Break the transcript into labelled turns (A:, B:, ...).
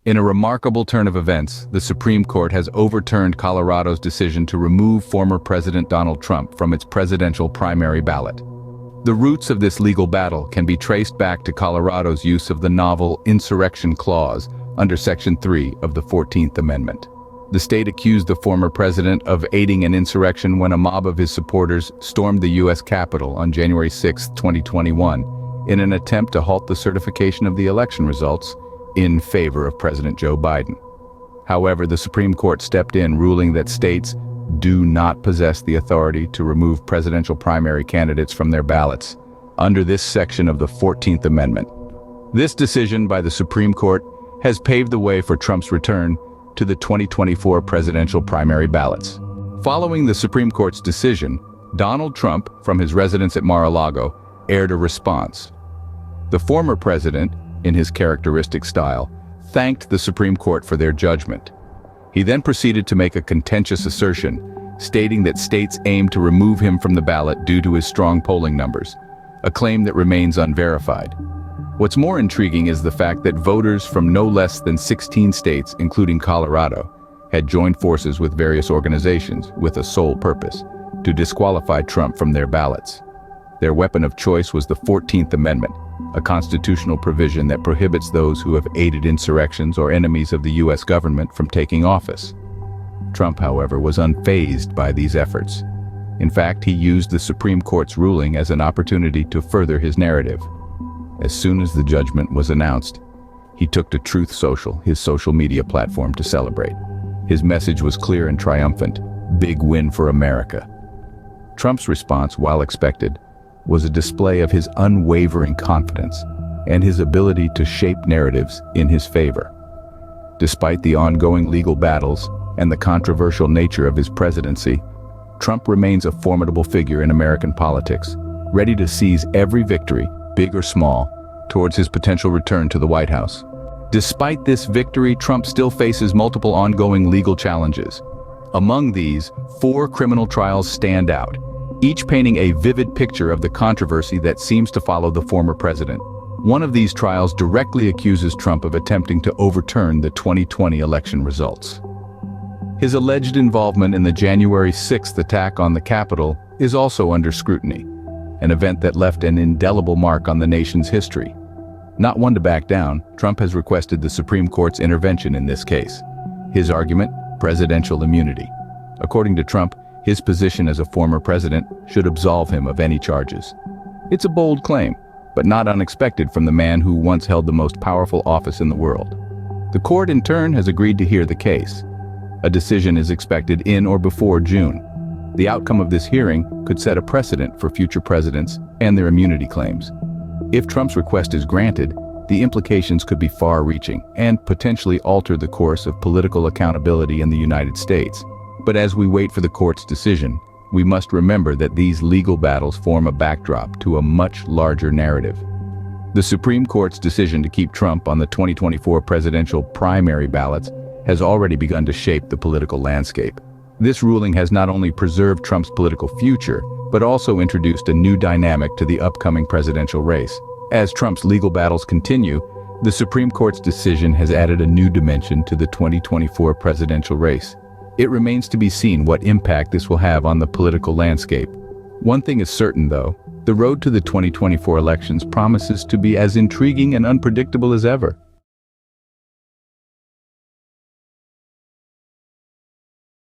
A: In a remarkable turn of events, the Supreme Court has overturned Colorado's decision to remove former President Donald Trump from its presidential primary ballot. The roots of this legal battle can be traced back to Colorado's use of the novel Insurrection Clause under Section 3 of the 14th Amendment. The state accused the former president of aiding an insurrection when a mob of his supporters stormed the U.S. Capitol on January 6, 2021, in an attempt to halt the certification of the election results in favor of President Joe Biden. However, the Supreme Court stepped in, ruling that states do not possess the authority to remove presidential primary candidates from their ballots under this section of the 14th Amendment. This decision by the Supreme Court has paved the way for Trump's return to the 2024 presidential primary ballots. Following the Supreme Court's decision, Donald Trump, from his residence at Mar-a-Lago, aired a response. The former president, in his characteristic style, thanked the Supreme Court for their judgment. He then proceeded to make a contentious assertion, stating that states aim to remove him from the ballot due to his strong polling numbers, a claim that remains unverified. What's more intriguing is the fact that voters from no less than 16 states, including Colorado, had joined forces with various organizations with a sole purpose: to disqualify Trump from their ballots. Their weapon of choice was the 14th Amendment, a constitutional provision that prohibits those who have aided insurrections or enemies of the U.S. government from taking office. Trump, however, was unfazed by these efforts. In fact, he used the Supreme Court's ruling as an opportunity to further his narrative. As soon as the judgment was announced, he took to Truth Social, his social media platform, to celebrate. His message was clear and triumphant: big win for America. Trump's response, while expected, was a display of his unwavering confidence and his ability to shape narratives in his favor. Despite the ongoing legal battles and the controversial nature of his presidency, Trump remains a formidable figure in American politics, ready to seize every victory, big or small, towards his potential return to the White House. Despite this victory, Trump still faces multiple ongoing legal challenges. Among these, 4 criminal trials stand out, each painting a vivid picture of the controversy that seems to follow the former president. One of these trials directly accuses Trump of attempting to overturn the 2020 election results. His alleged involvement in the January 6th attack on the Capitol is also under scrutiny, an event that left an indelible mark on the nation's history. Not one to back down, Trump has requested the Supreme Court's intervention in this case. His argument: presidential immunity. According to Trump, his position as a former president should absolve him of any charges. It's a bold claim, but not unexpected from the man who once held the most powerful office in the world. The court, in turn, has agreed to hear the case. A decision is expected in or before June. The outcome of this hearing could set a precedent for future presidents and their immunity claims. If Trump's request is granted, the implications could be far-reaching and potentially alter the course of political accountability in the United States. But as we wait for the court's decision, we must remember that these legal battles form a backdrop to a much larger narrative. The Supreme Court's decision to keep Trump on the 2024 presidential primary ballots has already begun to shape the political landscape. This ruling has not only preserved Trump's political future, but also introduced a new dynamic to the upcoming presidential race. As Trump's legal battles continue, the Supreme Court's decision has added a new dimension to the 2024 presidential race. It remains to be seen what impact this will have on the political landscape. One thing is certain, though: the road to the 2024 elections promises to be as intriguing and unpredictable as ever.